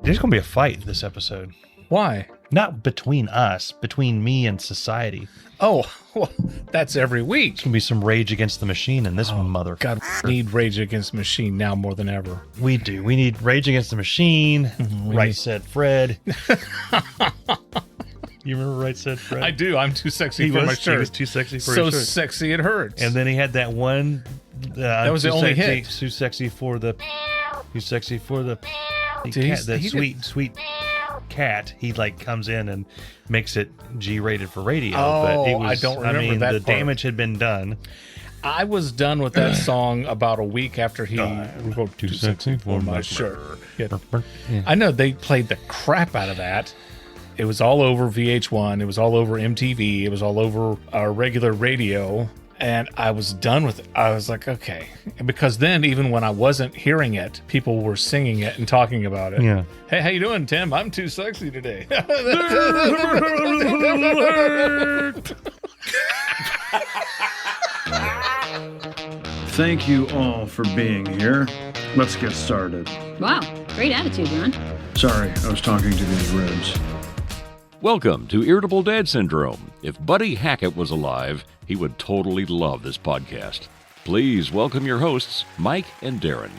There's going to be a fight this episode. Why? Not between us, between me and society. Oh, well, that's every week. There's going to be some Rage Against the Machine in this motherfucker. God, we need Rage Against the Machine now more than ever. We do. We need Rage Against the Machine. Right Said Fred. You remember Right Said Fred? I do. I'm too sexy for my shirt. He was too sexy for so his shirt. Sexy it hurts. And then he had that one. That was the only hit. Too sexy for the. Too sexy for the. Sweet cat. He like comes in and makes it G-rated for radio. Oh, but it was, I don't remember that the part. damage had been done. I was done with that song about a week after he wrote Too Sexy for My Shirt. Yeah. I know they played the crap out of that. It was all over VH1. It was all over MTV. It was all over our regular radio. And I was done with it. I was like, okay. Because then, even when I wasn't hearing it, people were singing it and talking about it. Yeah. Hey, how you doing, Tim? I'm too sexy today. Thank you all for being here. Let's get started. Wow, great attitude, Ron. Sorry, I was talking to these ribs. Welcome to Irritable Dad Syndrome. If Buddy Hackett was alive, he would totally love this podcast. Please welcome your hosts, Mike and Darin.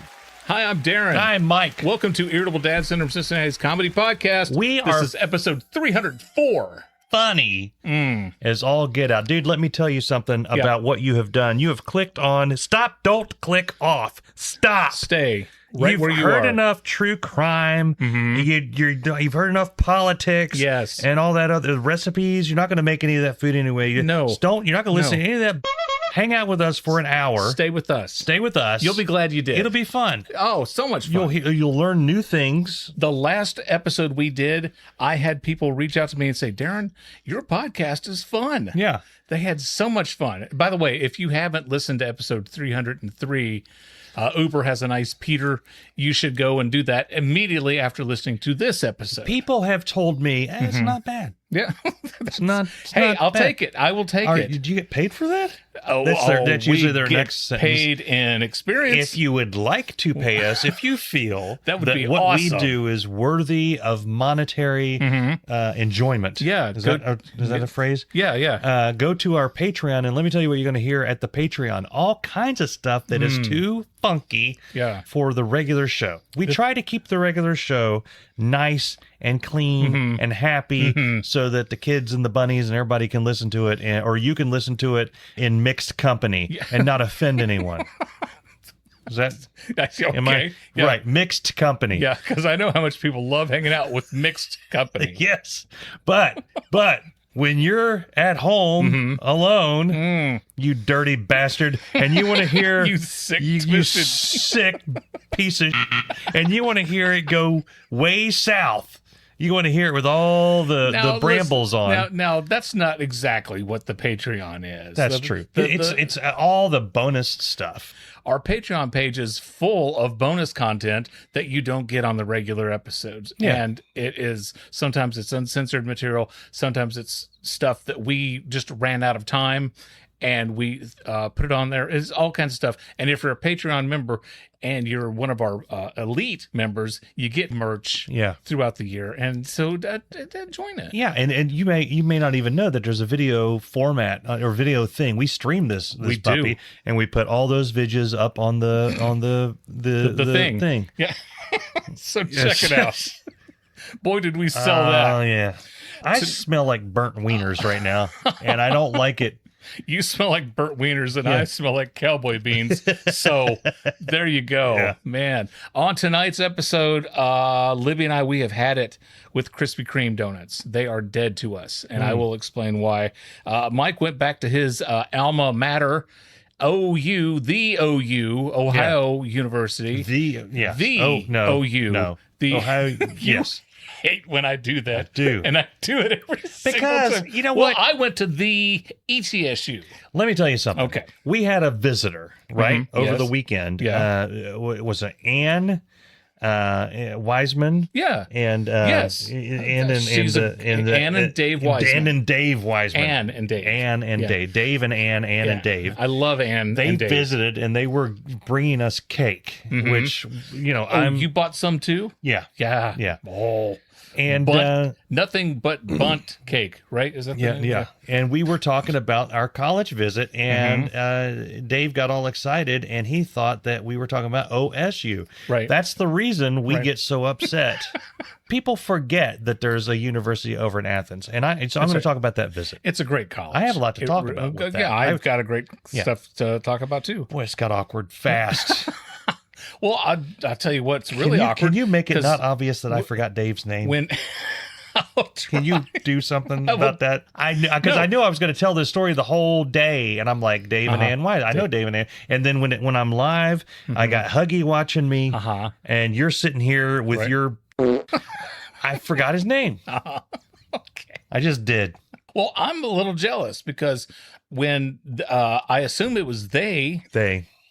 Hi, I'm Darin. Hi, Mike. Welcome to Irritable Dad Syndrome, Cincinnati's comedy podcast. This is episode 304. Funny as all get out. Dude, let me tell you something about what you have done. You have clicked on stop, don't click off. Stop. Stay right You've where you heard are. enough true crime. You've heard enough politics. Yes. And all that other recipes. You're not going to make any of that food anyway. No. You're not going to listen to any of that. Hang out with us for an hour. Stay with us. Stay with us. You'll be glad you did. It'll be fun. Oh, so much fun. You'll learn new things. The last episode we did, I had people reach out to me and say, Darin, your podcast is fun. Yeah. They had so much fun. By the way, if you haven't listened to episode 303, Uber has a nice Peter. You should go and do that immediately after listening to this episode. People have told me, it's not bad. Yeah. It's not. Hey, I'll bad. take it. I will take it. Did you get paid for that? Oh, That's usually we their get next sentence. paid in experience. If you would like to pay us, if you feel That would be what awesome. we do is worthy of monetary enjoyment. Yeah, Is that a phrase? Yeah. Go to our Patreon, and let me tell you what you're going to hear at the Patreon. All kinds of stuff that is too funky for the regular show. We try to keep the regular show nice and clean and happy so that the kids and the bunnies and everybody can listen to it, or you can listen to it in mixed company and not offend anyone. Is that That's okay. am I right? Mixed company. Yeah, because I know how much people love hanging out with mixed company. Yes, but when you're at home alone, you dirty bastard, and you want to hear You sick, you twisted. sick piece of and you want to hear it go way south. You want to hear it with all the brambles on. Now, that's not exactly what the Patreon is. That's true. It's all the bonus stuff. Our Patreon page is full of bonus content that you don't get on the regular episodes. Yeah. And sometimes it's uncensored material. Sometimes it's stuff that we just ran out of time and we put it on there. It's all kinds of stuff. And if you're a Patreon member and you're one of our elite members, you get merch throughout the year. And so join it. Yeah, and you may not even know that there's a video format or video thing. We stream this puppy, and we put all those videos up on the thing. Yeah. So check it out. Boy, did we sell that. Oh yeah. I smell like burnt wieners right now, and I don't like it. You smell like burnt wieners, and I smell like cowboy beans. So there you go, man. On tonight's episode, Libby and I, we have had it with Krispy Kreme donuts. They are dead to us, and I will explain why. Mike went back to his alma mater, OU, Ohio University. The OU. No. The Ohio. Yes. Hate when I do that. I do. And I do it every single time. You know what? Well, I went to the ETSU. Let me tell you something. Okay. We had a visitor, right, over Yes. the weekend. Yeah. It was Anne Wiseman. Yeah. And yes. Ann and Dave Wiseman. Ann and Dave Wiseman. Ann and Dave. Ann and Dave. Dave and Ann and Dave. I love Ann they and Dave. Visited and they were bringing us cake, which, you bought some too? Yeah. Yeah. Yeah. Oh. And nothing but bunt cake, right? Is that the name? Yeah. And we were talking about our college visit, and Dave got all excited, and he thought that we were talking about OSU. Right. That's the reason we get so upset. People forget that there's a university over in Athens, and I'm going to talk about that visit. It's a great college. I have a lot to talk about with that. Yeah, I've got a great stuff to talk about too. Boy, it's got awkward fast. Well, I'll tell you what's really awkward. Can you make it not obvious that I forgot Dave's name? Can you do something about that? I knew I was going to tell this story the whole day, and I'm like, Dave and Ann White. I know Dave and Ann. And then when I'm live, I got Huggy watching me, and you're sitting here with your. I forgot his name. Okay, I just did. Well, I'm a little jealous because when I assume it was they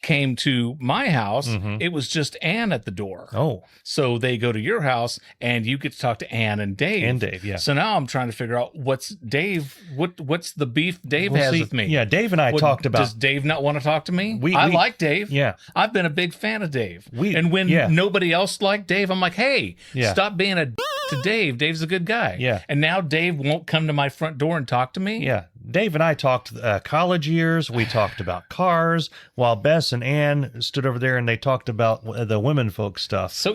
came to my house, it was just Ann at the door. Oh. So they go to your house and you get to talk to Ann and Dave. And Dave, yeah. So now I'm trying to figure out what's the beef Dave has with me. Yeah, Dave and I talked about. Does Dave not want to talk to me? I like Dave. Yeah. I've been a big fan of Dave. And when nobody else liked Dave, I'm like, hey, stop being a to Dave. Dave's a good guy. Yeah. And now Dave won't come to my front door and talk to me? Yeah. Dave and I talked college years. We talked about cars while Bess and Ann stood over there and they talked about the women folk stuff. So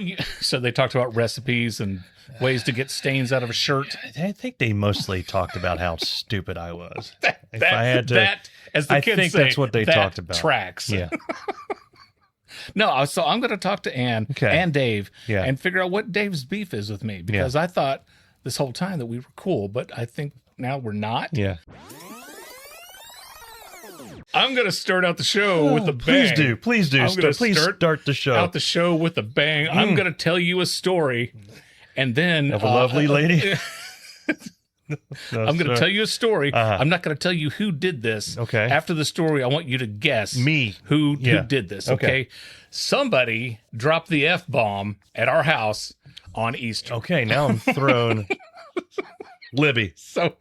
they talked about recipes and ways to get stains out of a shirt. I think they mostly talked about how stupid I was. As the kids say, that's what they talked about. Tracks. Yeah. No, so I'm going to talk to Ann and Dave and figure out what Dave's beef is with me because I thought this whole time that we were cool, but I think now we're not. Yeah. I'm going to start out the show with a bang. Please do. Please start the show. Out the show with a bang. I'm going to tell you a story, and then of a lovely lady. I'm going to tell you a story. I'm not going to tell you who did this. Okay. After the story, I want you to guess who did this. Okay. Somebody dropped the F-bomb at our house on Easter. Okay. Now I'm thrown. Libby. So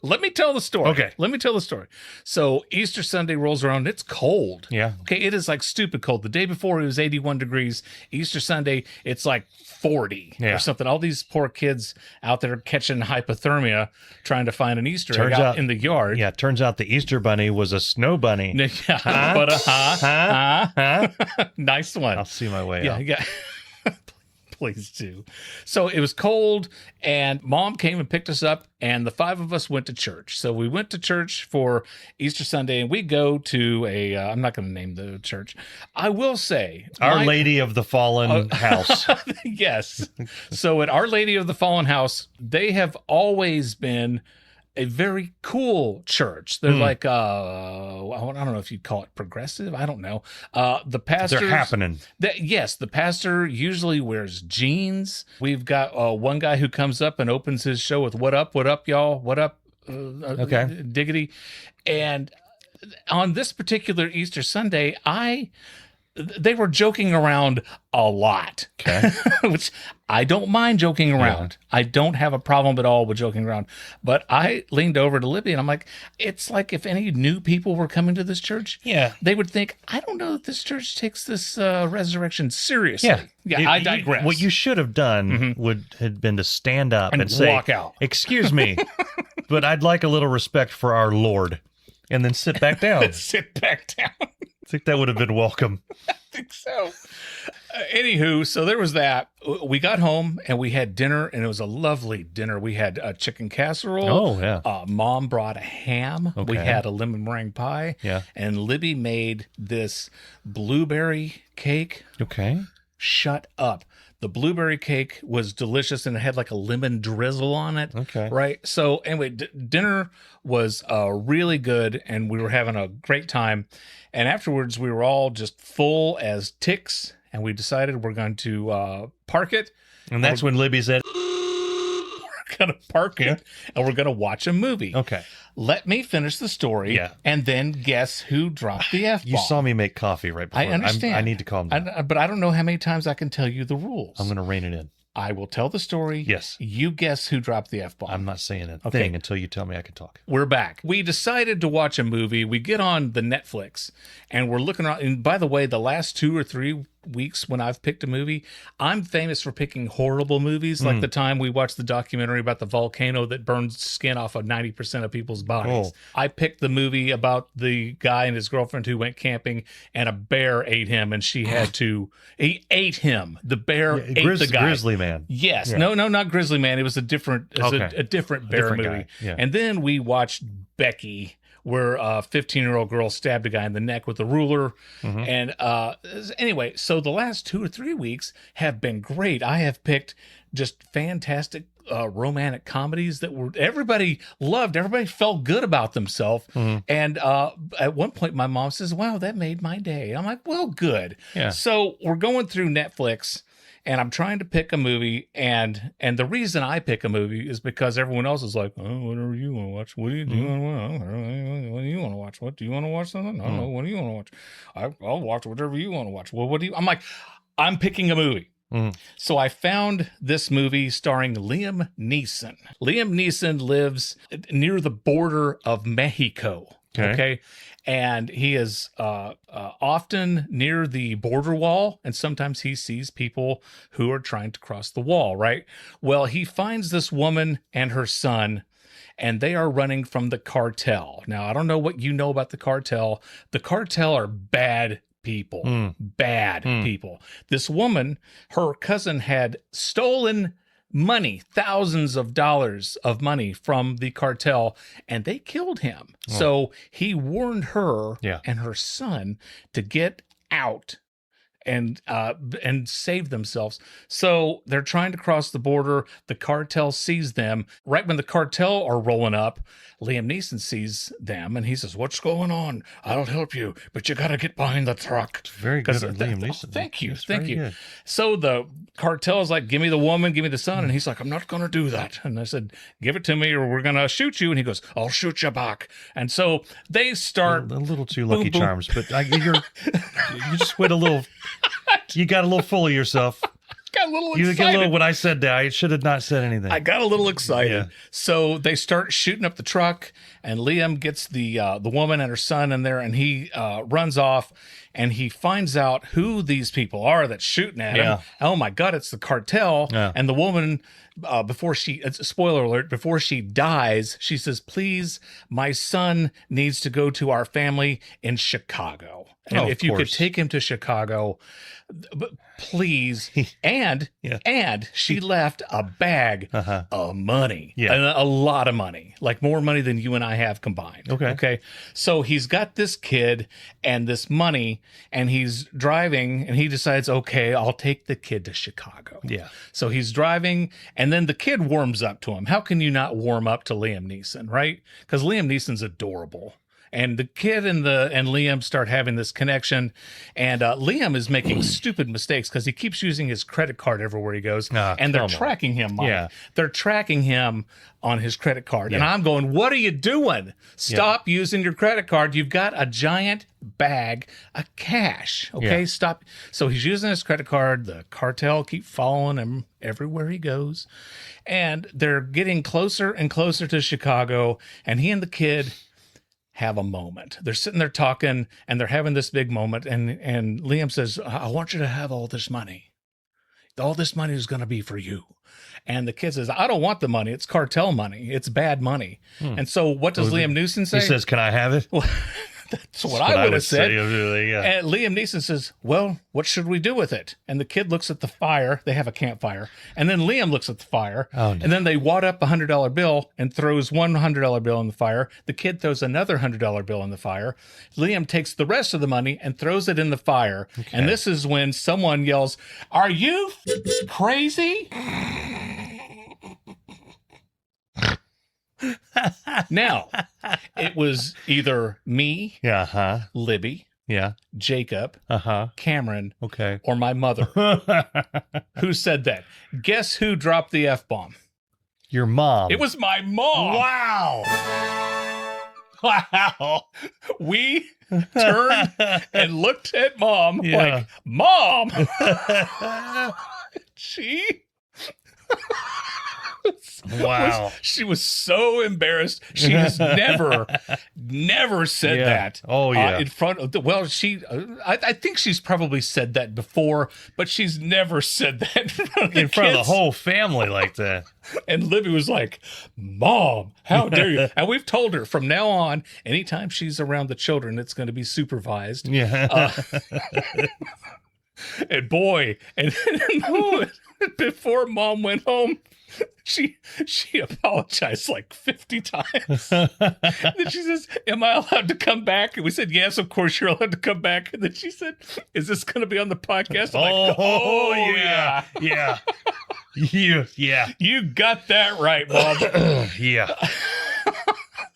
let me tell the story. Okay. Let me tell the story. So Easter Sunday rolls around. It's cold. Yeah. Okay. It is like stupid cold. The day before it was 81 degrees. Easter Sunday, it's like 40 or something. All these poor kids out there catching hypothermia trying to find an Easter egg out in the yard. Yeah. Turns out the Easter bunny was a snow bunny. Nice one. I'll see my way out. Yeah. Please do. So it was cold, and Mom came and picked us up, and the five of us went to church. So we went to church for Easter Sunday, and we go to I'm not going to name the church. I will say Our Lady of the Fallen House. Yes. So at Our Lady of the Fallen House, they have always been a very cool church. They're like, I don't know if you'd call it progressive. I don't know. The pastor. They're happening. Yes, the pastor usually wears jeans. We've got one guy who comes up and opens his show with what up, y'all? What up? Okay. Diggity. And on this particular Easter Sunday, they were joking around a lot. Okay. Which I don't mind joking around. I don't have a problem at all with joking around. But I leaned over to Libby and I'm like, it's like if any new people were coming to this church, they would think, I don't know that this church takes this resurrection seriously. Yeah, I digress. What you should have done had been to stand up and say, walk out. Excuse me, but I'd like a little respect for our Lord. And then sit back down. Sit back down. I think that would have been welcome. I think so. Anywho, so there was that. We got home and we had dinner, and it was a lovely dinner. We had a chicken casserole. Oh, yeah. Mom brought a ham. Okay. We had a lemon meringue pie. Yeah. And Libby made this blueberry cake. Okay. Shut up. The blueberry cake was delicious, and it had like a lemon drizzle on it. Okay. Right? So anyway, dinner was really good, and we were having a great time. And afterwards, we were all just full as ticks, and we decided we're going to park it. And that's when Libby said, going to park it and we're going to watch a movie. Okay. Let me finish the story. Yeah. And then guess who dropped the F-bomb. You saw me make coffee right before. I understand. I need to calm down. But I don't know how many times I can tell you the rules. I'm going to rein it in. I will tell the story. Yes. You guess who dropped the F-bomb. I'm not saying a thing until you tell me I can talk. We're back. We decided to watch a movie. We get on the Netflix and we're looking around. And by the way, the last 2 or 3 weeks when I've picked a movie, I'm famous for picking horrible movies. Like the time we watched the documentary about the volcano that burns skin off of 90% of people's bodies. Cool. I picked the movie about the guy and his girlfriend who went camping and a bear ate him and he ate him. The bear ate the guy. Grizzly Man. Yes. Yeah. No, not Grizzly Man. It was a different, a different bear movie. Yeah. And then we watched Becky, where a 15-year-old girl stabbed a guy in the neck with a ruler. And anyway, so the last 2 or 3 weeks have been great. I have picked just fantastic romantic comedies that everybody loved. Everybody felt good about themselves. And at one point, my mom says, "Wow, that made my day." I'm like, "Well, good." Yeah. So we're going through Netflix. And I'm trying to pick a movie, and the reason I pick a movie is because everyone else is like, "Oh, whatever you want to watch. What do you want? What do you want to watch? What do you want to watch? Something? I don't know. What do you want to watch? I'll watch whatever you want to watch. Well, what do you?" I'm like, I'm picking a movie. So I found this movie starring Liam Neeson. Liam Neeson lives near the border of Mexico. Okay. And he is often near the border wall, and sometimes he sees people who are trying to cross the wall, right? Well, he finds this woman and her son, and they are running from the cartel. Now, I don't know what you know about the cartel. The cartel are bad people. Bad people. This woman, her cousin had stolen money, thousands of dollars of money from the cartel, and they killed him. So he warned her and her son to get out and save themselves. So they're trying to cross the border. The cartel sees them. Right when the cartel are rolling up, Liam Neeson sees them, and he says, "What's going on? I'll help you, but you got to get behind the truck." It's very good at Liam Neeson. Thank you. It's Thank you. good. So the cartel is like, "Give me the woman, give me the son." And he's like, "I'm not going to do that." And I said, "Give it to me or we're going to shoot you." And he goes, "I'll shoot you back." And so they start. A little too Lucky boom. Charms, but you just went a little, you got a little full of yourself. Got a little You excited. get a little, when I said that, I should have not said anything. I got a little excited. Yeah. So they start shooting up the truck, and Liam gets the woman and her son in there, and he runs off, and he finds out who these people are that's shooting at him. Oh my God, it's the cartel. Yeah. And the woman, before she, spoiler alert, before she dies, she says, "Please, my son needs to go to our family in Chicago. And if you could take him to Chicago, please." And she left a bag of money, a lot of money, like more money than you and I have combined. Okay. So he's got this kid and this money, and he's driving, and he decides, okay, I'll take the kid to Chicago. Yeah. So he's driving, and then the kid warms up to him. How can you not warm up to Liam Neeson, right? Because Liam Neeson's adorable. And the kid and Liam start having this connection, and Liam is making stupid mistakes because he keeps using his credit card everywhere he goes, and they're tracking him. They're tracking him on his credit card, and I'm going, "What are you doing? Stop using your credit card. You've got a giant bag of cash. Okay, stop." So he's using his credit card. The cartel keep following him everywhere he goes, and they're getting closer and closer to Chicago, and he and the kid have a moment. They're sitting there talking, and they're having this big moment, and Liam says, "I want you to have all this money. All this money is going to be for you." And the kid says, "I don't want the money. It's cartel money. It's bad money." And so what does Liam Neeson say? He says, "Can I have it?" Well, that's what I would have said. Really, And Liam Neeson says, "Well, what should we do with it?" And the kid looks at the fire. They have a campfire. And then Liam looks at the fire. Oh, no. And then they wad up a $100 bill and throws one $100 bill in the fire. The kid throws another $100 bill in the fire. Liam takes the rest of the money and throws it in the fire. Okay. And this is when someone yells, "Are you crazy?" Now, it was either me, Libby, Jacob, Cameron, or my mother who said that. Guess who dropped the F-bomb? Your mom. It was my mom. Wow. We turned and looked at Mom like, Mom. She she was so embarrassed. She has never said that. Oh yeah. In front of I think she's probably said that before, but she's never said that in front of the whole family like that. And Libby was like, Mom, how dare you? And we've told her from now on, anytime she's around the children, it's going to be supervised. Yeah. And boy, and before Mom went home, she apologized like 50 times. And then she says, am I allowed to come back? And we said, yes, of course you're allowed to come back. And then she said, is this going to be on the podcast? I'm like, yeah. Yeah. You got that right, Mom. Yeah.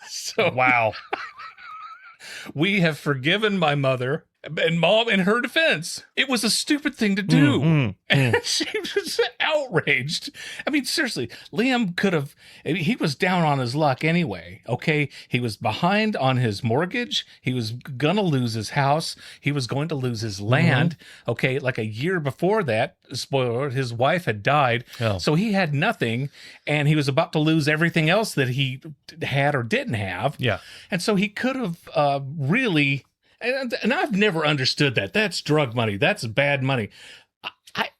So wow. We have forgiven my mother. And Mom, in her defense, it was a stupid thing to do. And she was outraged. I mean, seriously, Liam could have, he was down on his luck anyway, okay? He was behind on his mortgage. He was going to lose his house. He was going to lose his land, okay? Like a year before that, spoiler alert, his wife had died. Oh. So he had nothing, and he was about to lose everything else that he had or didn't have. Yeah. And so he could have really... And I've never understood that. That's drug money. That's bad money.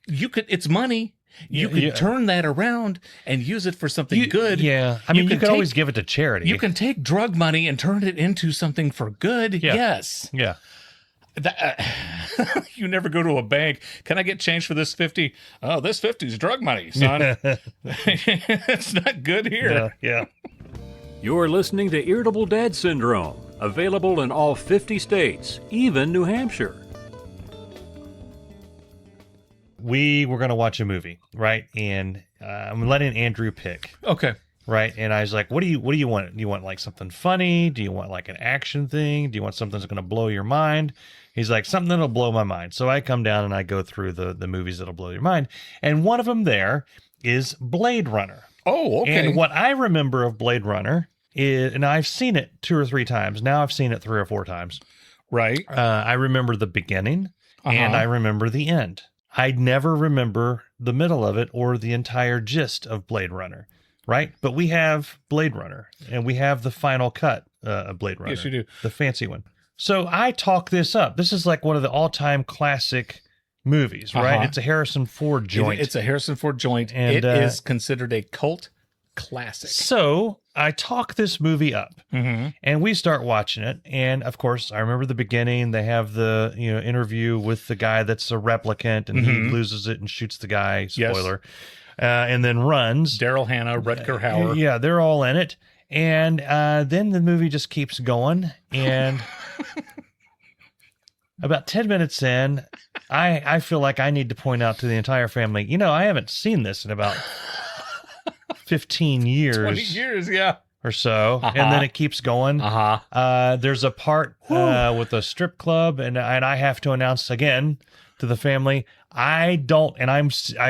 It's money. You could turn that around and use it for something good. Yeah. I mean, you could always give it to charity. You can take drug money and turn it into something for good. Yeah. Yes. Yeah. You never go to a bank. Can I get change for this 50? Oh, this 50 is drug money, son. It's not good here. Yeah. You're listening to Irritable Dad Syndrome, available in all 50 states, even New Hampshire. We were going to watch a movie, right? And I'm letting Andrew pick. Okay. Right. And I was like, what do you want? Do you want like something funny? Do you want like an action thing? Do you want something that's going to blow your mind? He's like, something that'll blow my mind. So I come down and I go through the movies that'll blow your mind. And one of them there is Blade Runner. Oh, okay. And what I remember of Blade Runner is, and I've seen it 2 or 3 times. Now I've seen it 3 or 4 times. Right. I remember the beginning and I remember the end. I never remember the middle of it or the entire gist of Blade Runner. Right. But we have Blade Runner and we have the final cut of Blade Runner. Yes, you do. The fancy one. So I talk this up. This is like one of the all-time classic movies, right? It's a Harrison Ford joint. It's a Harrison Ford joint. And it is considered a cult classic. So I talk this movie up and we start watching it. And of course, I remember the beginning. They have the interview with the guy that's a replicant and he loses it and shoots the guy. Spoiler. Yes. And then runs. Daryl Hannah, Rutger Hauer. Yeah, they're all in it. And then the movie just keeps going. And about 10 minutes in, I feel like I need to point out to the entire family, I haven't seen this in about 15 years. 20 years, yeah. Or so. And then it keeps going. There's a part with a strip club, and I have to announce again to the family, I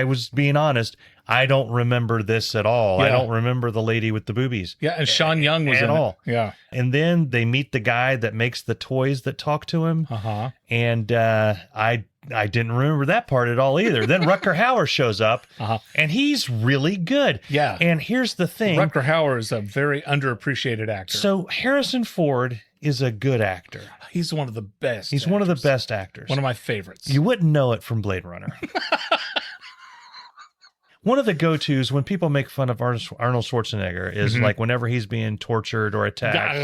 was being honest, I don't remember this at all. Yeah. I don't remember the lady with the boobies. Yeah, and Sean Young was at in all. It. Yeah. And then they meet the guy that makes the toys that talk to him. And I didn't remember that part at all either. Then Rutger Hauer shows up, and he's really good. Yeah. And here's the thing. Rutger Hauer is a very underappreciated actor. So Harrison Ford is a good actor. He's one of the best. He's one of the best actors. One of my favorites. You wouldn't know it from Blade Runner. One of the go-tos when people make fun of Arnold Schwarzenegger is like whenever he's being tortured or attacked.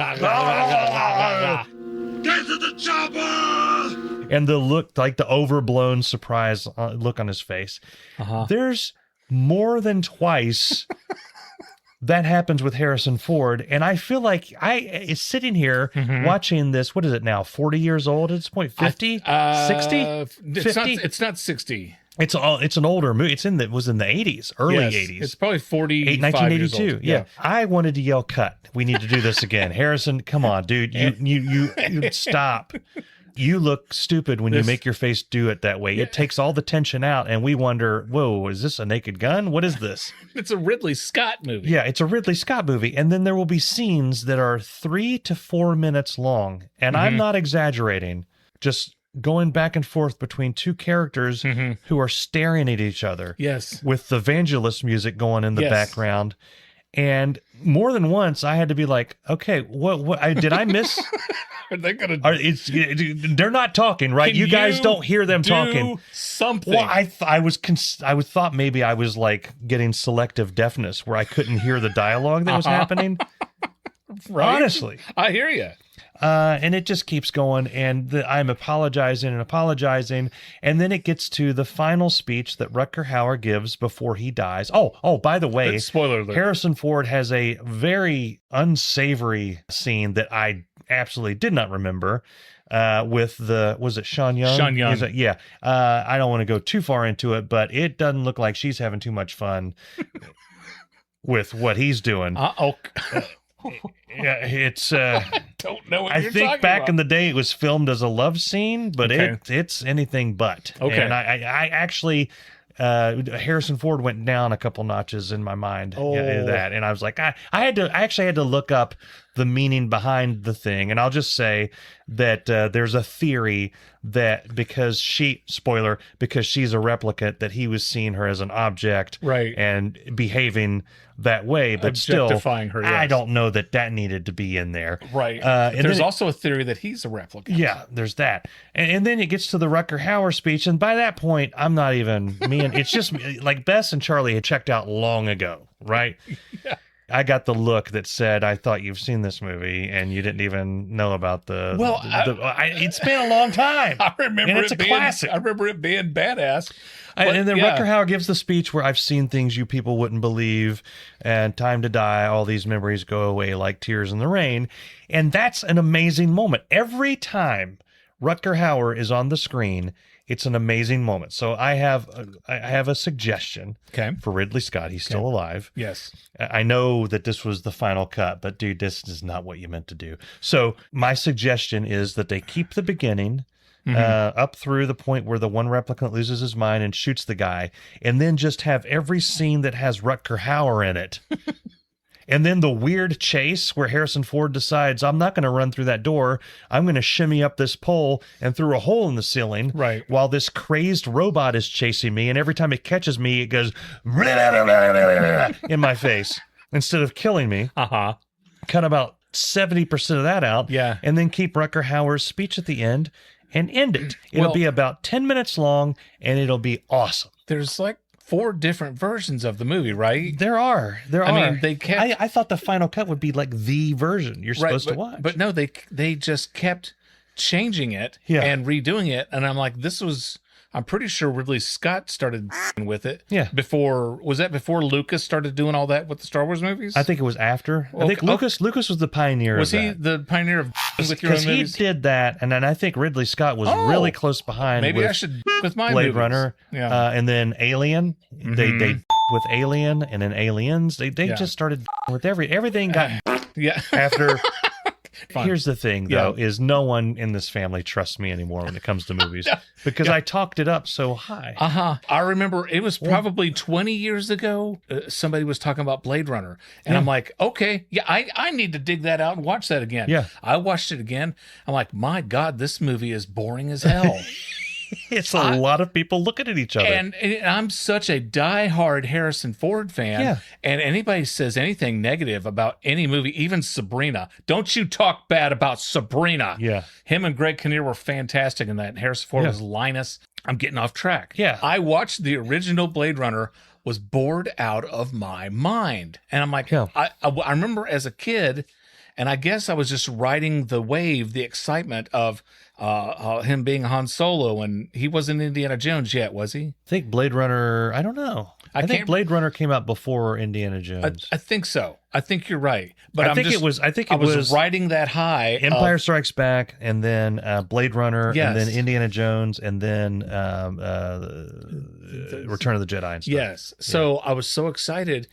Get to the chopper! And the look, like the overblown surprise look on his face. There's more than twice that happens with Harrison Ford. And I feel like I is sitting here watching this. What is it now? 40 years old at this point? 50? 60? 50? It's not 60. It's an older movie. It was in the 80s, early 80s. It's probably 45 1982. years old. Yeah. I wanted to yell, cut. We need to do this again. Harrison, come on, dude. You stop. You look stupid when you make your face do it that way. It takes all the tension out, and we wonder, whoa, is this a Naked Gun? What is this? It's a Ridley Scott movie. Yeah, it's a Ridley Scott movie. And then there will be scenes that are 3 to 4 minutes long. And I'm not exaggerating. Just going back and forth between two characters who are staring at each other. Yes. With the Vangelis music going in the background. And more than once, I had to be like, okay, what did I miss? Are they gonna? They're not talking, right? You guys don't hear them talking. Something. Well, I thought maybe I was like getting selective deafness, where I couldn't hear the dialogue that was happening. Right? Honestly, I hear you. And it just keeps going, and I'm apologizing, and then it gets to the final speech that Rutger Hauer gives before he dies. Oh, by the way, spoiler alert. Harrison Ford has a very unsavory scene that I absolutely did not remember. With was it Sean Young? Sean Young. Yeah. I don't want to go too far into it, but it doesn't look like she's having too much fun with what he's doing. Yeah, it's. I don't know what you're talking about. I think back in the day it was filmed as a love scene, but it's anything but. Okay. And I actually, Harrison Ford went down a couple notches in my mind. That, and I was like, I actually had to look up the meaning behind the thing, and I'll just say that there's a theory that because she's a replicant, that he was seeing her as an object, right, and behaving that way, but still objectifying her. Yes. I don't know that needed to be in there, right? And there's also a theory that he's a replicant. Yeah, there's that, and then it gets to the Rutger Hauer speech, and by that point, I'm not even me, and it's just like Bess and Charlie had checked out long ago, right? Yeah. I got the look that said, I thought you've seen this movie and you didn't even know about the... Well, it's been a long time. I remember and it's a classic. I remember it being badass. And then Rutger Hauer gives the speech where I've seen things you people wouldn't believe, and time to die, all these memories go away like tears in the rain. And that's an amazing moment. Every time Rutger Hauer is on the screen, it's an amazing moment. So I have a suggestion for Ridley Scott. He's still alive. Yes. I know that this was the final cut, but dude, this is not what you meant to do. So my suggestion is that they keep the beginning up through the point where the one replicant loses his mind and shoots the guy, and then just have every scene that has Rutger Hauer in it. And then the weird chase where Harrison Ford decides, I'm not going to run through that door. I'm going to shimmy up this pole and through a hole in the ceiling. Right. While this crazed robot is chasing me. And every time it catches me, it goes in my face instead of killing me. Cut about 70% of that out. Yeah. And then keep Rutger Hauer's speech at the end and end it. It'll be about 10 minutes long and it'll be awesome. There's like 4 different versions of the movie, right? There are. I mean, they kept... I thought the final cut would be like the version you're supposed to watch. But no, they just kept changing it and redoing it. And I'm like, I'm pretty sure Ridley Scott started with it. Yeah. Was that before Lucas started doing all that with the Star Wars movies? I think it was after. I think Lucas was the pioneer was of he that. the pioneer of with your own movies? Because he did that, and then I think Ridley Scott was really close behind. Maybe with I should with my Blade movies. Runner, and then Alien. They with Alien, and then Aliens. They just started with everything got after. Here's the thing, though, is no one in this family trusts me anymore when it comes to movies because I talked it up so high. I remember it was probably 20 years ago. Somebody was talking about Blade Runner, and I'm like, okay, I need to dig that out and watch that again. Yeah. I watched it again. I'm like, my God, this movie is boring as hell. It's a lot of people looking at each other. And I'm such a diehard Harrison Ford fan. Yeah. And anybody says anything negative about any movie, even Sabrina, don't you talk bad about Sabrina. Yeah. Him and Greg Kinnear were fantastic in that. Harrison Ford was Linus. I'm getting off track. Yeah. I watched the original Blade Runner, was bored out of my mind. And I'm like, I remember as a kid, and I guess I was just riding the wave, the excitement of him being Han Solo, and he wasn't Indiana Jones yet, was he? I think Blade Runner, I don't know. I think Blade Runner came out before Indiana Jones. I think so. I think you're right. But I think it was riding that high. Empire Strikes Back, and then Blade Runner, and then Indiana Jones, and then Return of the Jedi and stuff. Yes. So I was so excited.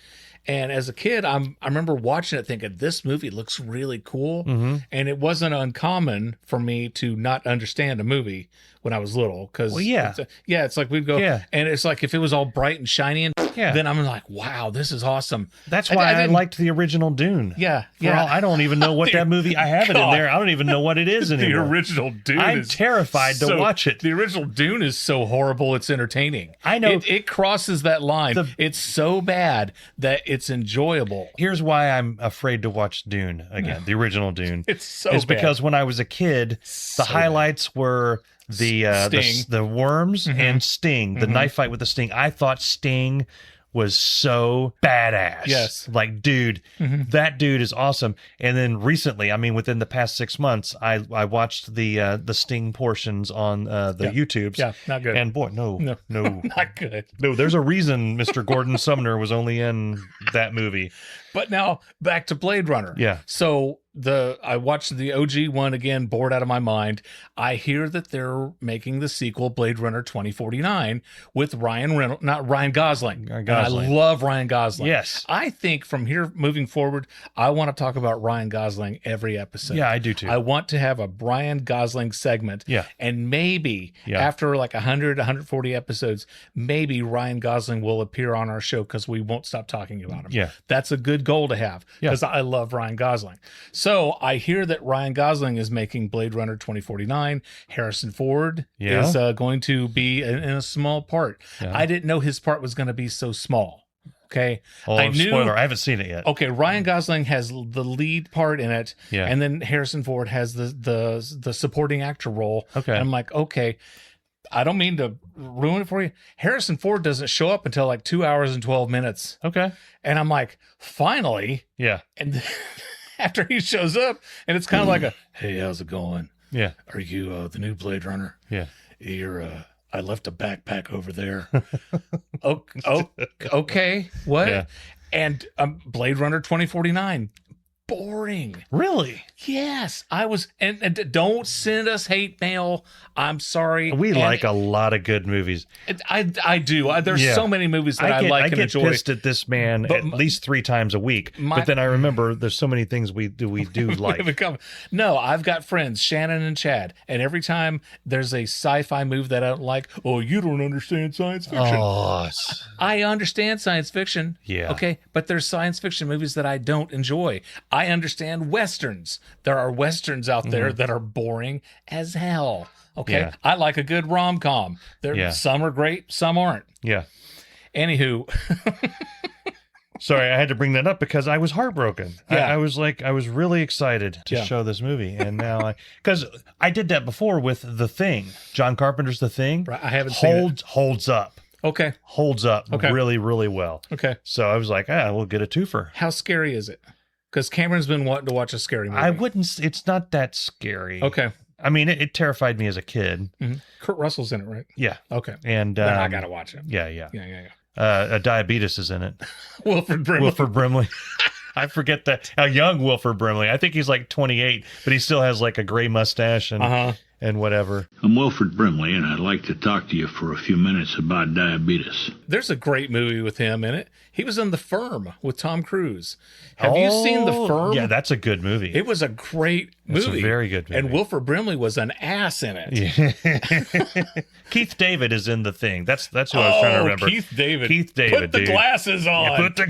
And as a kid, I remember watching it thinking, this movie looks really cool. Mm-hmm. And it wasn't uncommon for me to not understand a movie when I was little. Because, it's like we'd go, and it's like if it was all bright and shiny, and then I'm like, wow, this is awesome. That's why I liked the original Dune. Yeah. I don't even know what that movie, I have it in there. I don't even know what it is anymore. The original Dune I'm terrified to watch it. The original Dune is so horrible, it's entertaining. I know. It crosses that line. It's so bad that it's enjoyable. Here's why I'm afraid to watch Dune again, the original Dune. It's so It's bad. because when I was a kid, the highlights were the worms and Sting, the knife fight with the Sting. I thought Sting was so badass. Yes. Like, dude, that dude is awesome. And then recently, I mean, within the past 6 months, I watched the Sting portions on the YouTubes. Yeah, not good. And boy, no. Not good. No, there's a reason Mr. Gordon Sumner was only in that movie. But now back to Blade Runner. Yeah. So I watched the OG one again, bored out of my mind. I hear that they're making the sequel, Blade Runner 2049, with Ryan Gosling. And I love Ryan Gosling. Yes. I think from here moving forward, I want to talk about Ryan Gosling every episode. Yeah, I do too. I want to have a Ryan Gosling segment. Yeah. And maybe after like 100, 140 episodes, maybe Ryan Gosling will appear on our show because we won't stop talking about him. Yeah. That's a good goal to have because I love Ryan Gosling. So I hear that Ryan Gosling is making Blade Runner 2049. Harrison Ford is going to be in a small part. Yeah. I didn't know his part was going to be so small. Okay. Spoiler, I haven't seen it yet. Okay, Ryan Gosling has the lead part in it, and then Harrison Ford has the supporting actor role. Okay. And I'm like, okay, I don't mean to ruin it for you. Harrison Ford doesn't show up until like 2 hours and 12 minutes. Okay. And I'm like, finally. Yeah. And after he shows up, and it's kind of like a, hey, how's it going? Yeah. Are you the new Blade Runner? Yeah. I left a backpack over there. Okay. What? Yeah. And Blade Runner 2049. Boring. Really? Yes. I was, and don't send us hate mail. I'm sorry. We like a lot of good movies. I do. There's so many movies that I like and enjoy. I get pissed at this man at least 3 times a week. But then I remember there's so many things we do like. No, I've got friends, Shannon and Chad, and every time there's a sci-fi movie that I don't like, oh, you don't understand science fiction. Oh, I understand science fiction. Yeah. Okay, but there's science fiction movies that I don't enjoy. I understand Westerns. There are Westerns out there that are boring as hell. Okay. Yeah. I like a good rom-com. Some are great, some aren't. Yeah. Anywho. Sorry, I had to bring that up because I was heartbroken. Yeah. I was really excited to show this movie. And now because I did that before with The Thing. John Carpenter's The Thing. Right, I haven't seen it. Holds up. Okay. Holds up really, really well. Okay. So I was like, we'll get a twofer. How scary is it? Because Cameron's been wanting to watch a scary movie. It's not that scary. Okay. I mean, it terrified me as a kid. Mm-hmm. Kurt Russell's in it, right? Yeah. Okay. And then I got to watch it. Yeah. A diabetes is in it. Wilford Brimley. I forget how young Wilford Brimley. I think he's like 28, but he still has like a gray mustache and whatever. I'm Wilford Brimley, and I'd like to talk to you for a few minutes about diabetes. There's a great movie with him in it. He was in The Firm with Tom Cruise. Have you seen The Firm? Yeah, that's a good movie. It was a great movie. It's a very good movie. And Wilford Brimley was an ass in it. Yeah. Keith David is in The Thing. That's who I was trying to remember. Keith David. Put the glasses on. Yeah, put the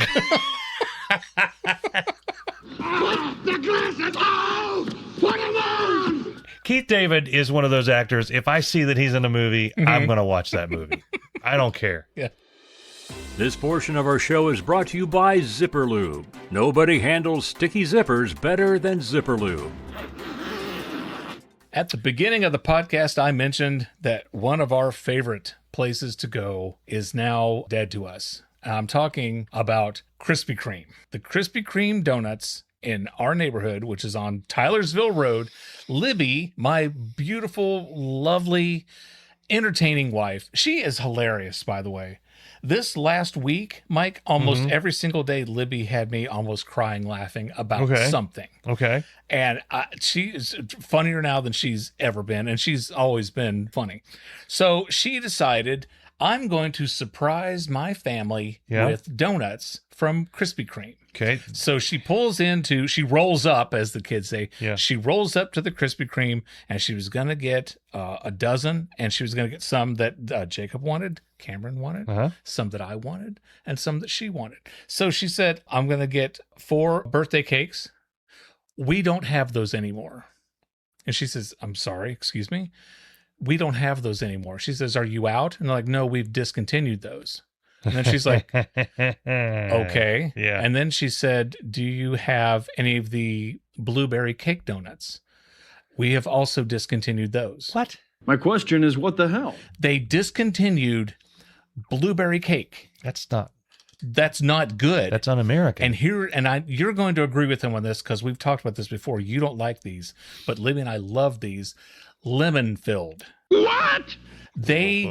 glasses on! Put them on! Keith David is one of those actors. If I see that he's in a movie, I'm going to watch that movie. I don't care. Yeah. This portion of our show is brought to you by Zipper Lube. Nobody handles sticky zippers better than Zipper Lube. At the beginning of the podcast, I mentioned that one of our favorite places to go is now dead to us. I'm talking about Krispy Kreme. The Krispy Kreme donuts in our neighborhood, which is on Tylersville Road. Libby, my beautiful, lovely, entertaining wife, she is hilarious, by the way. This last week, Mike, almost every single day, Libby had me almost crying laughing about something. Okay. And she is funnier now than she's ever been, and she's always been funny. So she decided, I'm going to surprise my family with donuts from Krispy Kreme. Okay. So she rolls up, as the kids say. Yeah. She rolls up to the Krispy Kreme, and she was going to get a dozen, and she was going to get some that Jacob wanted, Cameron wanted, some that I wanted, and some that she wanted. So she said, I'm going to get 4 birthday cakes. We don't have those anymore. And she says, I'm sorry, excuse me. We don't have those anymore. She says, are you out? And they're like, no, we've discontinued those. And then she's like, okay. Yeah. And then she said, do you have any of the blueberry cake donuts? We have also discontinued those. What? My question is, what the hell? They discontinued blueberry cake. That's not good. That's un-American. You're going to agree with him on this because we've talked about this before. You don't like these, but Libby and I love these. Lemon-filled. What? They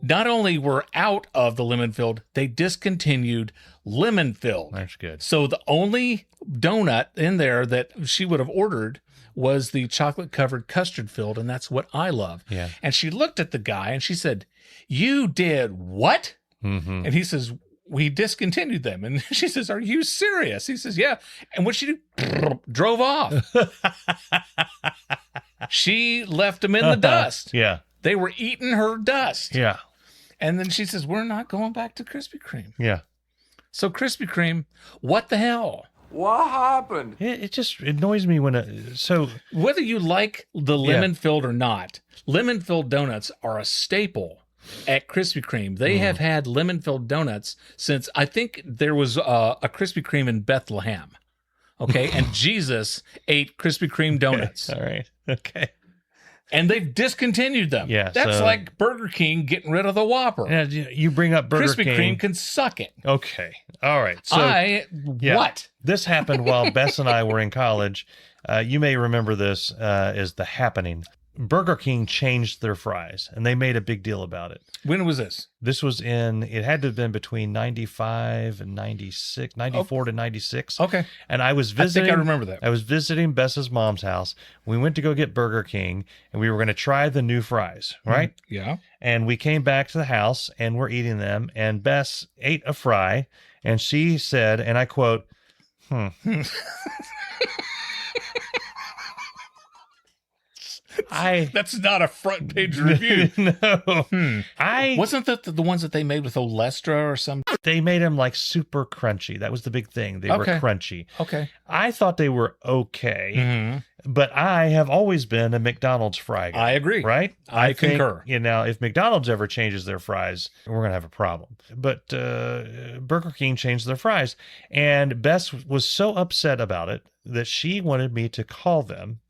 not only were out of the lemon-filled, they discontinued lemon-filled. That's good. So the only donut in there that she would have ordered was the chocolate-covered custard-filled, and that's what I love. Yeah. And she looked at the guy and she said, "You did what?" Mm-hmm. And he says, "We discontinued them." And she says, "Are you serious?" He says, "Yeah." And what she do? Drove off. She left them in the dust. Yeah. They were eating her dust. Yeah. And then she says, "We're not going back to Krispy Kreme." Yeah. So Krispy Kreme, what the hell? What happened? It just annoys me when so whether you like the lemon-filled or not, lemon-filled donuts are a staple at Krispy Kreme. They have had lemon-filled donuts since I think there was a Krispy Kreme in Bethlehem. Okay, and Jesus ate Krispy Kreme donuts. All right. Okay. And they've discontinued them. Yeah, that's so- like Burger King getting rid of the Whopper. Yeah, you bring up Burger Krispy King. Kreme can suck it. Okay. All right. So What? This happened while Bess and I were in college. You may remember this as the happening. Burger King changed their fries, and they made a big deal about it. When was this? This was it had to have been between 95 and 96, 94 to 96. Okay. And I was visiting. I think I remember that. I was visiting Bess's mom's house. We went to go get Burger King, and we were going to try the new fries, right? Yeah. And we came back to the house, and we're eating them, and Bess ate a fry, and she said, and I quote, That's not a front page review. No. Wasn't that the ones that they made with Olestra or something? They made them like super crunchy. That was the big thing. They were crunchy. Okay. I thought they were okay, but I have always been a McDonald's fry guy. I agree. Right? I concur. Think, if McDonald's ever changes their fries, we're going to have a problem. But Burger King changed their fries, and Bess was so upset about it that she wanted me to call them.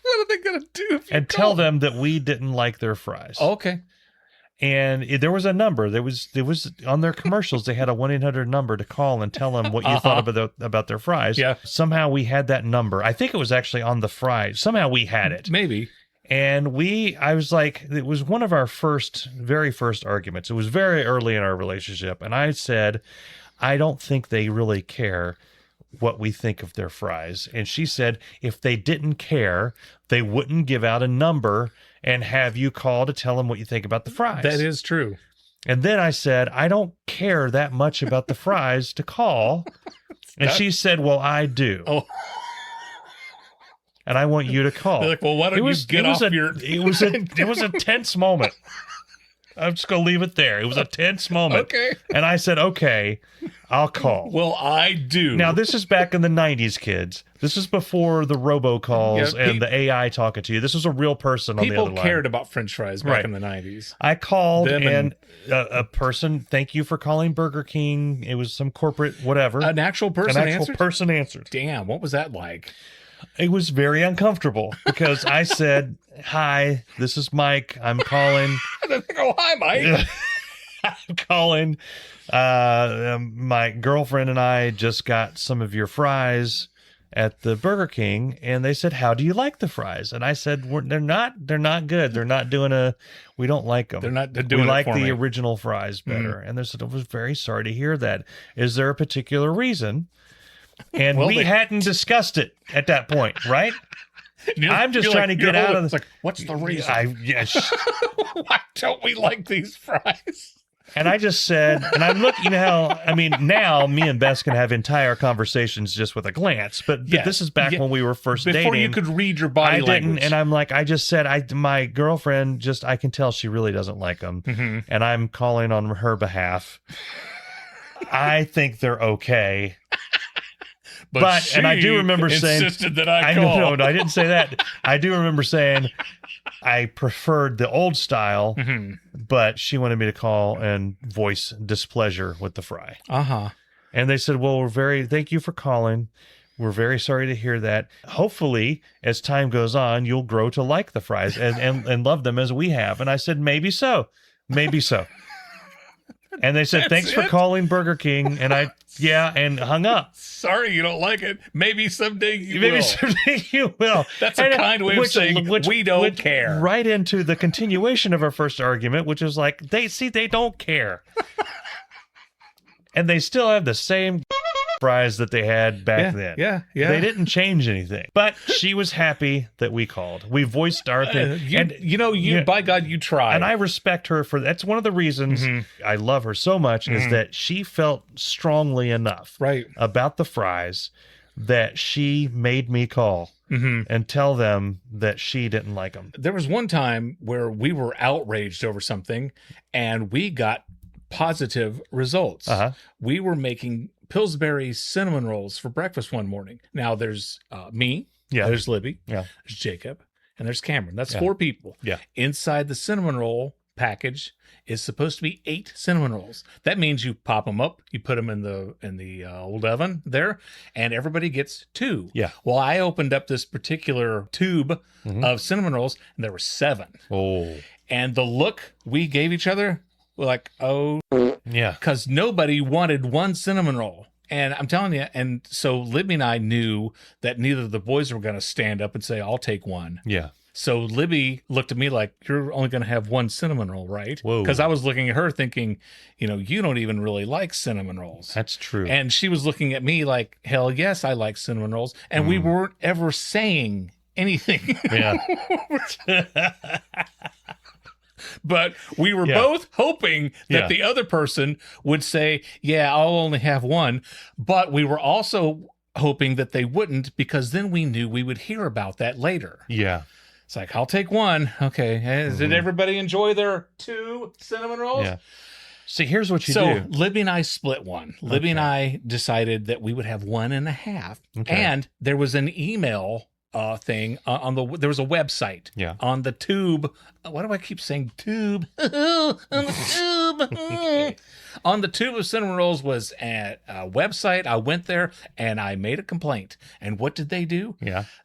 What are they going to do and tell them that we didn't like their fries? Okay. And there was a number. There was on their commercials. They had a 1-800 number to call and tell them what you thought about their fries. Yeah. Somehow we had that number. I think it was actually on the fries. Somehow we had it. Maybe. And I was like, it was one of our very first arguments. It was very early in our relationship. And I said, I don't think they really care what we think of their fries. And she said, if they didn't care, they wouldn't give out a number and have you call to tell them what you think about the fries. That is true. And then I said, I don't care that much about the fries to call. And she said, well, I do. Oh. And I want you to call. They're like, well, why don't you get off your... It was a tense moment. I'm just going to leave it there. It was a tense moment. Okay. And I said, okay, I'll call. Well, I do. Now, this is back in the 90s, kids. This is before the robocalls and the AI talking to you. This was a real person on the other line. People cared about French fries back in the 90s. I called and a person, thank you for calling Burger King. It was some corporate whatever. An actual person person answered. Damn, what was that like? It was very uncomfortable because I said, hi, this is Mike. I'm calling. Oh, hi, Mike. I'm calling. My girlfriend and I just got some of your fries at the Burger King, and they said, how do you like the fries? And I said, they're not good. They're not doing we don't like them. They're doing we like it for the me. original fries better. And they said, I was very sorry to hear that. Is there a particular reason? And we hadn't discussed it at that point, right? I'm just trying to get out of this. Like, what's the reason? Why don't we like these fries? And I just said, and I'm looking, now me and Bess can have entire conversations just with a glance, but this is back when we were first dating. Before you could read your body language. And I'm like, I just said, my girlfriend I can tell she really doesn't like them. Mm-hmm. And I'm calling on her behalf. I think they're okay. But and I do remember saying, insisted that I call. No, I didn't say that. I do remember saying I preferred the old style, but she wanted me to call and voice displeasure with the fry. And they said, well, thank you for calling. We're very sorry to hear that. Hopefully, as time goes on, you'll grow to like the fries and love them as we have. And I said, maybe so. Maybe so. And they said, thanks for calling Burger King. And and hung up. Sorry you don't like it. Maybe someday you will. Maybe someday you will. That's a kind way of saying we don't care. Right into the continuation of our first argument, which is like, they don't care. And they still have the same fries that they had back then. Yeah. They didn't change anything. But she was happy that we called. We voiced our thing. By God, you tried. And I respect her for that's one of the reasons I love her so much is that she felt strongly enough about the fries that she made me call and tell them that she didn't like them. There was one time where we were outraged over something and we got positive results. We were making Pillsbury cinnamon rolls for breakfast one morning. Now there's me, there's Libby, there's Jacob, and there's Cameron. That's 4 people. Inside the cinnamon roll package is supposed to be 8 cinnamon rolls. That means you pop them up, you put them in the old oven there, and everybody gets 2. Well, I opened up this particular tube of cinnamon rolls, and there were 7. And the look we gave each other, we're like, oh, because nobody wanted 1 cinnamon roll. And I'm telling you, and so Libby and I knew that neither of the boys were going to stand up and say, I'll take 1. So Libby looked at me like, you're only going to have 1 cinnamon roll, right? Because I was looking at her thinking, you don't even really like cinnamon rolls. That's true. And she was looking at me like, hell yes, I like cinnamon rolls. And we weren't ever saying anything. But we were both hoping that the other person would say, I'll only have 1. But we were also hoping that they wouldn't, because then we knew we would hear about that later. It's like, I'll take 1. Okay. Did everybody enjoy their 2 cinnamon rolls? See, here's what you do. So Libby and I split one. Libby and I decided that we would have 1.5. And there was an email thing on there was a website on the tube. Why do I keep saying tube? On the tube. On the tube of cinnamon rolls was a website. I went there and I made a complaint. And what did they do?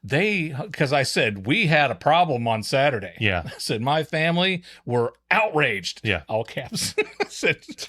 Because I said, we had a problem on Saturday. I said, my family were outraged. All caps.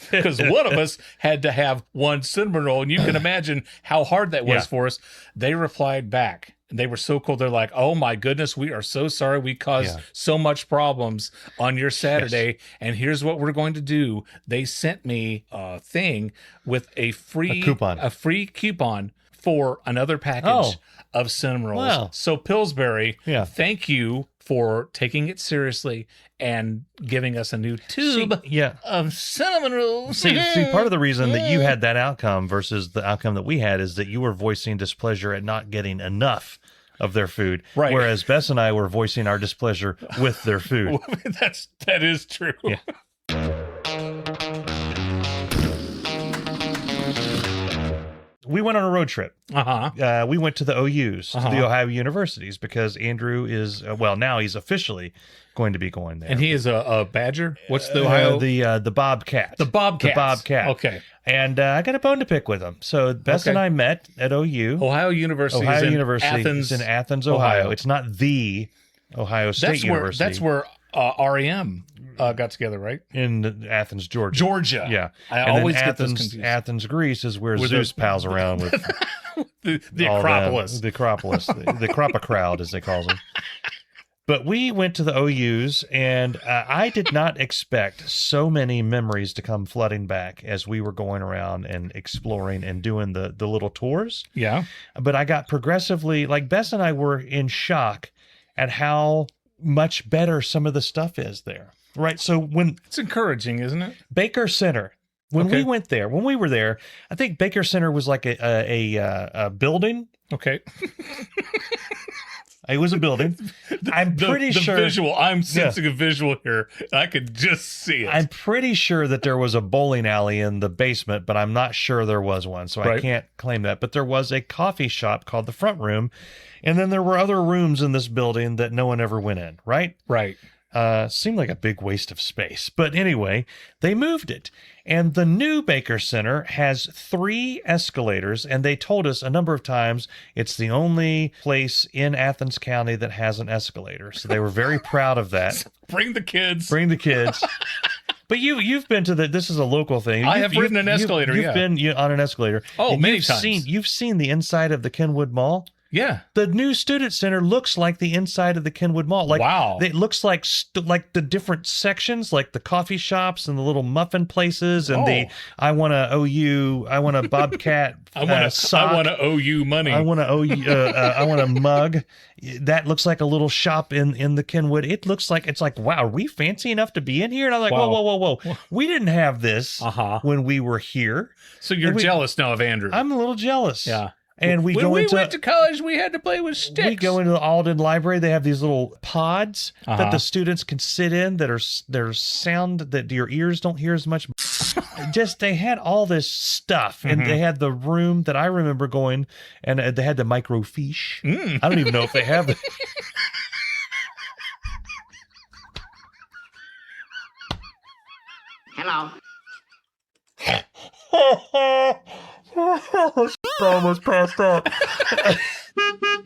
Because one of us had to have 1 cinnamon roll. And you can imagine how hard that was for us. They replied back. They were so cool. They're like, oh my goodness, we are so sorry we caused so much problems on your Saturday. And here's what we're going to do. They sent me a thing with a free coupon for another package of cinnamon rolls. Wow. So Pillsbury, thank you for taking it seriously and giving us a new tube of cinnamon rolls. See, part of the reason that you had that outcome versus the outcome that we had is that you were voicing displeasure at not getting enough of their food, whereas Bess and I were voicing our displeasure with their food. That is true. We went on a road trip. We went to the OUs, to the Ohio universities, because Andrew is, now he's officially going to be going there. And he is a Badger? What's the Ohio? The Bobcat. The Bobcat. The Bobcat. Okay. And I got a bone to pick with him. So Bess and I met at OU. Ohio University is in Athens, Ohio. It's not the Ohio State University. That's where REM got together, right? In Athens, Georgia. Yeah. I always get those confused. Athens, Greece is where Zeus pals around with the Acropolis. The Acropolis. the Croppa crowd, as they call them. But we went to the OUs, and I did not expect so many memories to come flooding back as we were going around and exploring and doing the little tours. Yeah. But I got progressively, like Bess and I were in shock at how much better some of the stuff is there. Right. So when it's encouraging, isn't it? Baker Center, when we went there, when we were there, I think Baker Center was like a building. Okay. It was a building. I'm pretty sure. Visual. I'm sensing a visual here. I could just see it. I'm pretty sure that there was a bowling alley in the basement, but I'm not sure there was one. So I can't claim that. But there was a coffee shop called the Front Room. And then there were other rooms in this building that no one ever went in. Right? Right. Seemed like a big waste of space. But anyway, they moved it. And the new Baker Center has 3 escalators. And they told us a number of times it's the only place in Athens County that has an escalator. So they were very proud of that. Bring the kids. Bring the kids. But you've been to this is a local thing. I have ridden an escalator, You've been on an escalator. Oh, many times. You've seen the inside of the Kenwood Mall. Yeah. The new student center looks like the inside of the Kenwood Mall. Like, wow. It looks like like the different sections, like the coffee shops and the little muffin places and the I want a Bobcat sock. I want to owe you money. I want to owe you I want a mug. That looks like a little shop in the Kenwood. It looks like it's like, wow, are we fancy enough to be in here? And I'm like, whoa. We didn't have this when we were here. So you're jealous now of Andrew. I'm a little jealous. Yeah. And when we went to college, we had to play with sticks. We go into the Alden Library. They have these little pods that the students can sit in that are sound that your ears don't hear as much. They had all this stuff, and they had the room that I remember going, and they had the microfiche. I don't even know if they have it. Hello. Almost passed out.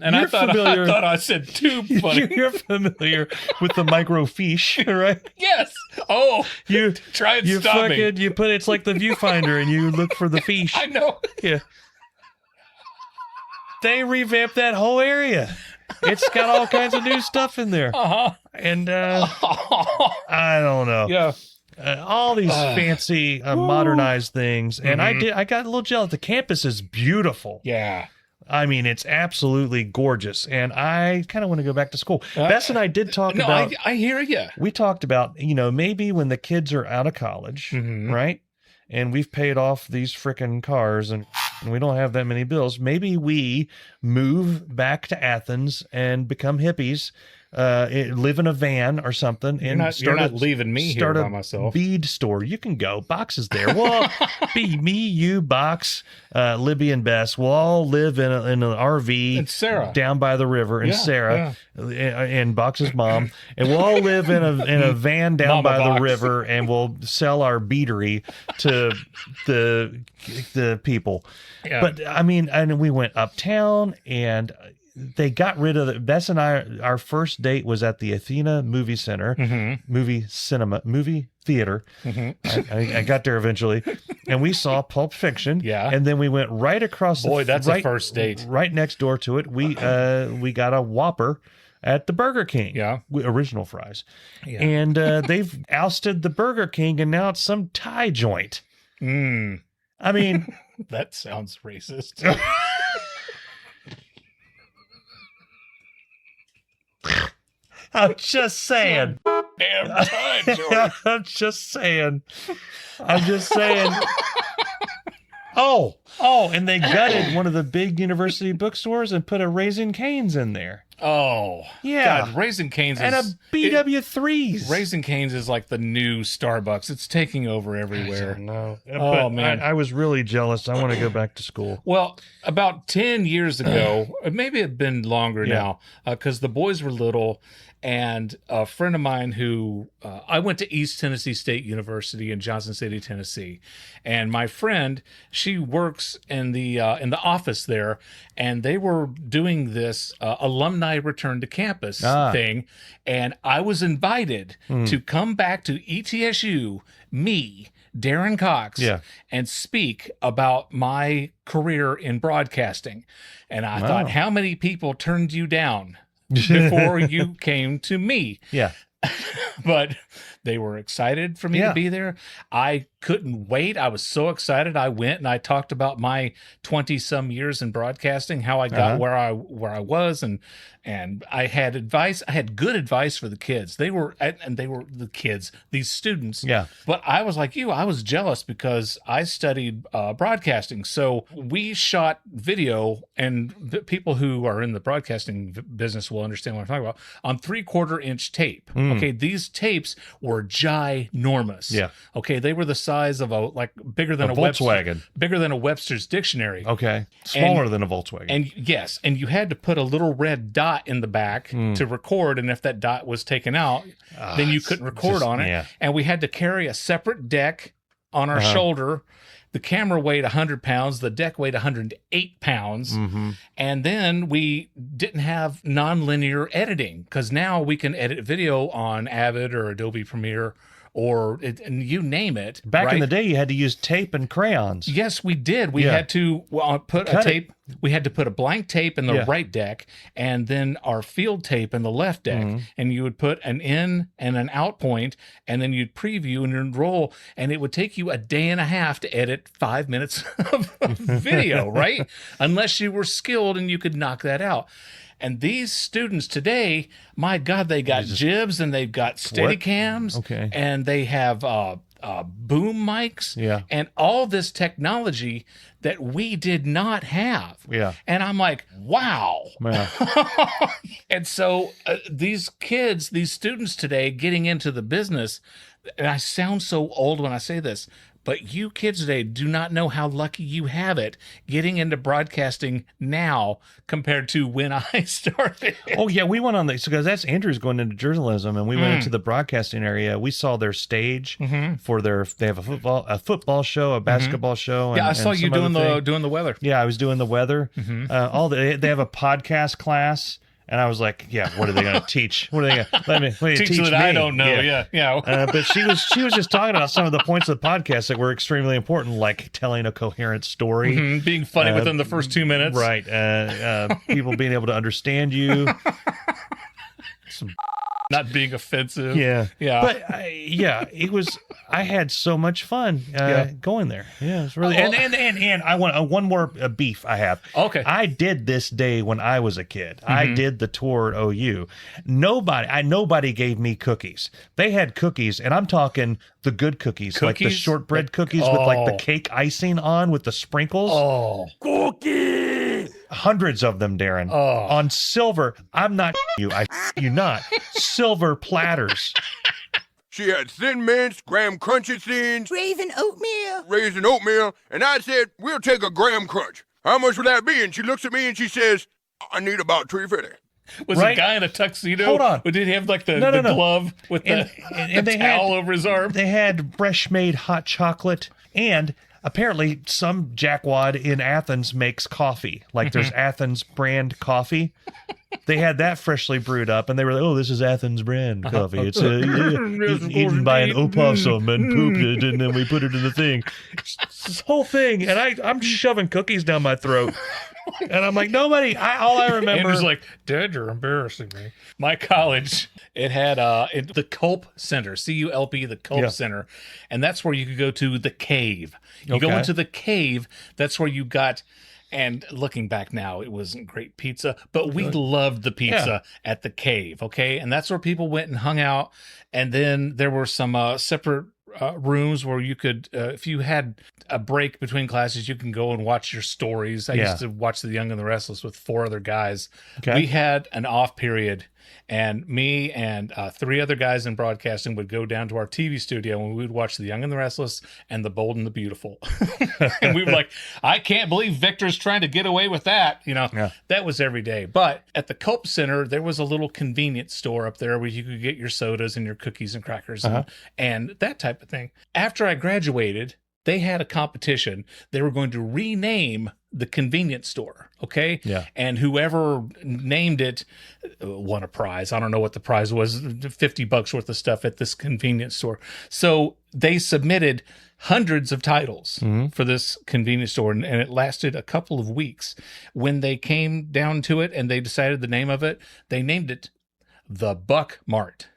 And I thought I said too funny. You're familiar with the microfiche, right? Yes. Oh, you try and stop me. You put it's like the viewfinder, and you look for the fiche. I know. Yeah. They revamped that whole area. It's got all kinds of new stuff in there. And I don't know. Yeah. All these fancy modernized things, and I got a little jealous. The campus is beautiful. Yeah, I mean, it's absolutely gorgeous, and I kind of want to go back to school. Bess and I did talk about. I hear you. We talked about maybe when the kids are out of college, right, and we've paid off these frickin' cars, and we don't have that many bills. Maybe we move back to Athens and become hippies. Live in a van or something, and you're not leaving me here by myself. Bead store. You can go. Box is there. Well, be me, you, Box, Libby, and Bess. We'll all live in an RV. And Sarah down by the river, and Sarah and Box's mom, and we'll all live in a van down by the river, and we'll sell our beatery to the people. Yeah. But I mean, and we went uptown and. They got rid of Bess and I. Our first date was at the Athena Movie Center, movie theater. I got there eventually, and we saw Pulp Fiction. Yeah, and then we went right across. That's a first date. Right next door to it, we got a Whopper at the Burger King. Yeah, original fries. Yeah. And they've ousted the Burger King, and now it's some Thai joint. I mean, that sounds racist. I'm just saying. Damn time, George. I'm just saying. Oh, and they gutted one of the big university bookstores and put a Raising Cane's in there. Oh, yeah. God, Raising Cane's and a BW3s. Raising Cane's is like the new Starbucks. It's taking over everywhere. No. Oh, man. I was really jealous. I want to go back to school. Well, about 10 years ago, maybe it'd been longer now, because the boys were little. And a friend of mine who I went to East Tennessee State University in Johnson City, Tennessee, and my friend, she works in the office there, and they were doing this alumni return to campus thing, and I was invited to come back to ETSU, Darin Cox, and speak about my career in broadcasting. And I thought, how many people turned you down before you came to me? Yeah. But They were excited for me to be there. I couldn't wait. I was so excited. I went and I talked about my 20-some years in broadcasting, how I got where I was, and I had advice. I had good advice for the kids. They were the kids, these students. Yeah. But I was like you. I was jealous because I studied broadcasting. So we shot video, and the people who are in the broadcasting business will understand what I'm talking about, on 3/4-inch tape. Okay, these tapes were ginormous. Yeah. Okay, they were the size of bigger than a Volkswagen, bigger than a Webster's dictionary. Okay, smaller than a Volkswagen. And yes, and you had to put a little red dot in the back to record, and if that dot was taken out, then you couldn't record on it. Yeah. And we had to carry a separate deck on our shoulder. The camera weighed 100 pounds. The deck weighed 108 pounds. And then we didn't have nonlinear editing, because now we can edit video on Avid or Adobe Premiere and you name it. Back in the day, you had to use tape and crayons. Yes, we did. We had to put a tape. We had to put a blank tape in the right deck, and then our field tape in the left deck. And you would put an in and an out point, and then you'd preview and you'd roll, and it would take you a day and a half to edit 5 minutes of video, right? Unless you were skilled and you could knock that out. And these students today, my God, they got jibs and they've got Steadicams, and they have boom mics, and all this technology that we did not have. Yeah. And I'm like, wow. Yeah. And so these kids, these students today getting into the business, and I sound so old when I say this, but you kids today do not know how lucky you have it getting into broadcasting now compared to when I started. Oh, yeah. We went on this because that's Andrew's going into journalism, and we went into the broadcasting area. We saw their stage for they have a football show, a basketball show. And, I saw you doing the weather. Yeah, I was doing the weather. They have a podcast class. And I was like, yeah, what are they going to teach? What are they going to let me teach that me? I don't know. Yeah. But she was just talking about some of the points of the podcast that were extremely important, like telling a coherent story, being funny within the first 2 minutes, right? People being able to understand you. Not being offensive. Yeah. But it was. I had so much fun going there. Yeah, it's really. And I want one more beef I have. Okay. I did this day when I was a kid. I did the tour at OU. Nobody gave me cookies. They had cookies, and I'm talking the good cookies? Like the shortbread cookies with like the cake icing on with the sprinkles. Oh, cookie. Hundreds of them, Darin. On silver. I'm not you. You not. Silver platters. She had Thin Mints, Graham Crunchy Thins, Raisin oatmeal, and I said, we'll take a Graham Crunch. How much would that be? And she looks at me and she says, I need about $3.50. Was a guy in a tuxedo? Hold on. Or did he have like the glove with the towel over his arm? They had fresh made hot chocolate, and apparently some jackwad in Athens makes coffee. Like there's Athens brand coffee. They had that freshly brewed up, and they were like, oh, this is Athens brand coffee. It's eaten by an opossum and pooped it, and then we put it in the thing. This whole thing, and I'm shoving cookies down my throat. And I'm like, nobody, all I remember. Andrew's like, Dad, you're embarrassing me. My college, it had the Culp Center, C-U-L-P, the Culp Center. And that's where you could go to the cave. You go into the cave, that's where you got, and looking back now, it wasn't great pizza, but we loved the pizza at the cave, okay? And that's where people went and hung out. And then there were some separate rooms where you could, if you had a break between classes, you can go and watch your stories. I used to watch The Young and the Restless with 4 other guys. Okay. We had an off period, and me and 3 other guys in broadcasting would go down to our TV studio, and we would watch The Young and the Restless and The Bold and the Beautiful. And we were like, I can't believe Victor's trying to get away with that. That was every day. But at the Culp Center, there was a little convenience store up there where you could get your sodas and your cookies and crackers and that type of thing. After I graduated, they had a competition. They were going to rename the convenience store, okay? Yeah. And whoever named it won a prize. I don't know what the prize was, $50 worth of stuff at this convenience store. So they submitted hundreds of titles for this convenience store, and it lasted a couple of weeks. When they came down to it and they decided the name of it, they named it the Buck Mart.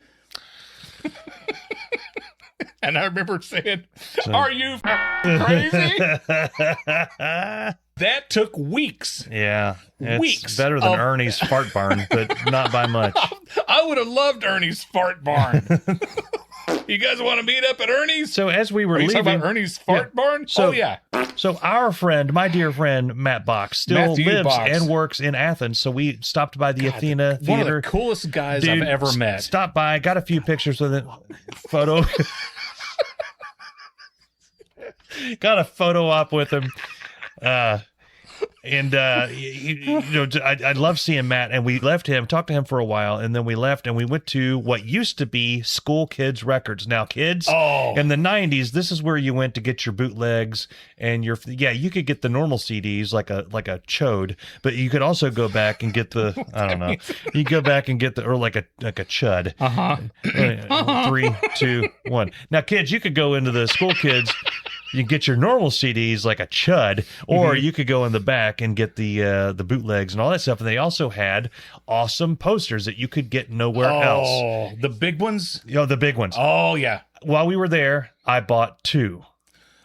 And I remember saying, are you crazy? That took weeks. Yeah. It's weeks better than Ernie's fart barn, but not by much. I would have loved Ernie's fart barn. You guys want to meet up at Ernie's? So as we were leaving, talking about Ernie's fart barn? So, So our friend, my dear friend, Matt Box, still lives and works in Athens. So we stopped by the Athena Theater. One of the coolest guys I've ever met. Stopped by, got a few pictures with it, photo. Got a photo op with him. I love seeing Matt, and we left him, talked to him for a while, and then we left and we went to what used to be School Kids Records. Now, kids, in the 90s, this is where you went to get your bootlegs and you could get the normal CDs like a chode, but you could also go back and get the, I don't know, you go back and get or like a chud. 3, 2, 1. Now, kids, you could go into the School Kids. You get your normal CDs like a chud, or you could go in the back and get the bootlegs and all that stuff. And they also had awesome posters that you could get nowhere else. Oh, the big ones? The big ones. Oh, yeah. While we were there, I bought 2.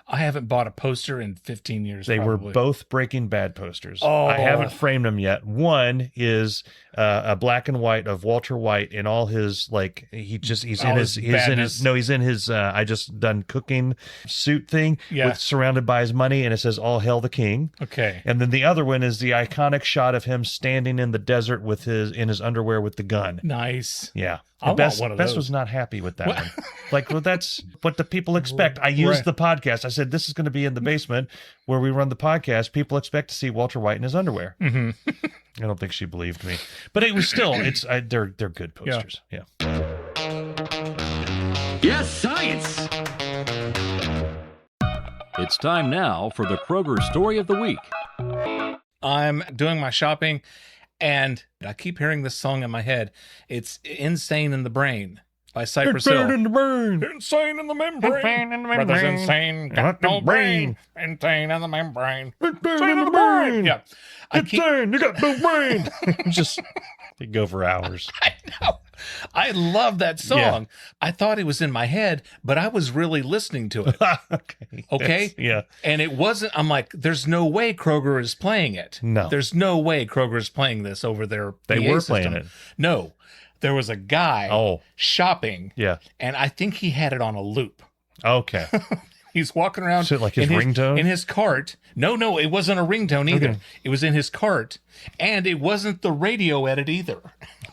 I haven't bought a poster in 15 years. They were both Breaking Bad posters. I haven't framed them yet. One is a black and white of Walter White in all his he's in his I just done cooking suit thing with surrounded by his money, and it says "All Hail the King." Okay. And then the other one is the iconic shot of him standing in the desert in his underwear with the gun. Nice. Yeah. Best was not happy with that one. That's what the people expect. I used the podcast. I said, this is going to be in the basement where we run the podcast. People expect to see Walter White in his underwear. Mm-hmm. I don't think she believed me, but it was still, they're good posters. Yeah. Yes, science. It's time now for the Kroger Story of the Week. I'm doing my shopping, and I keep hearing this song in my head. It's Insane in the Brain by Cypress Hill. In the brain. Insane in the membrane. Insane in the membrane. Brother's insane, got no brain. Insane in the membrane. Insane in the brain. Yeah. Insane, you got no brain. Just, they go for hours. I know. I love that song. Yeah. I thought it was in my head, but I was really listening to it. Okay? Yeah. And it wasn't, I'm like, there's no way Kroger is playing it. No. There's no way Kroger is playing this over their They PA were system. playing it. No. There was a guy shopping. Yeah. And I think he had it on a loop. Okay. He's walking around. So like his ringtone? In his cart. No, it wasn't a ringtone either. Okay. It was in his cart. And it wasn't the radio edit either.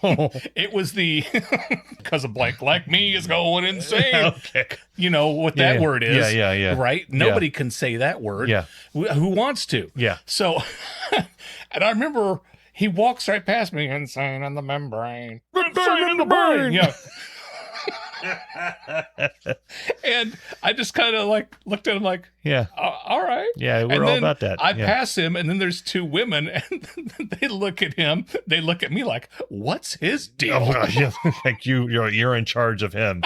It was the, because a blank like me is going insane. Okay. You know what that word is. Yeah. Right? Nobody can say that word. Yeah. Who wants to? Yeah. So, and I remember he walks right past me, insane in the membrane. Insane in the brain. Yeah. And I just kind of looked at him like, all right. Yeah, we're all about that. I pass him, and then there's 2 women, and they look at him. They look at me like, what's his deal? Like you're in charge of him.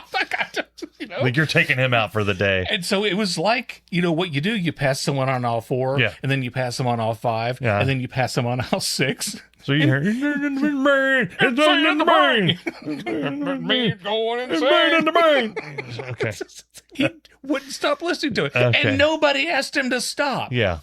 Like you're taking him out for the day. And so it was like, what you do, you pass someone on all 4, and then you pass them on all 5, and then you pass them on all 6. So you hear, it's in the brain. Going insane in the brain. Okay. He wouldn't stop listening to it. Okay. And nobody asked him to stop. Yeah.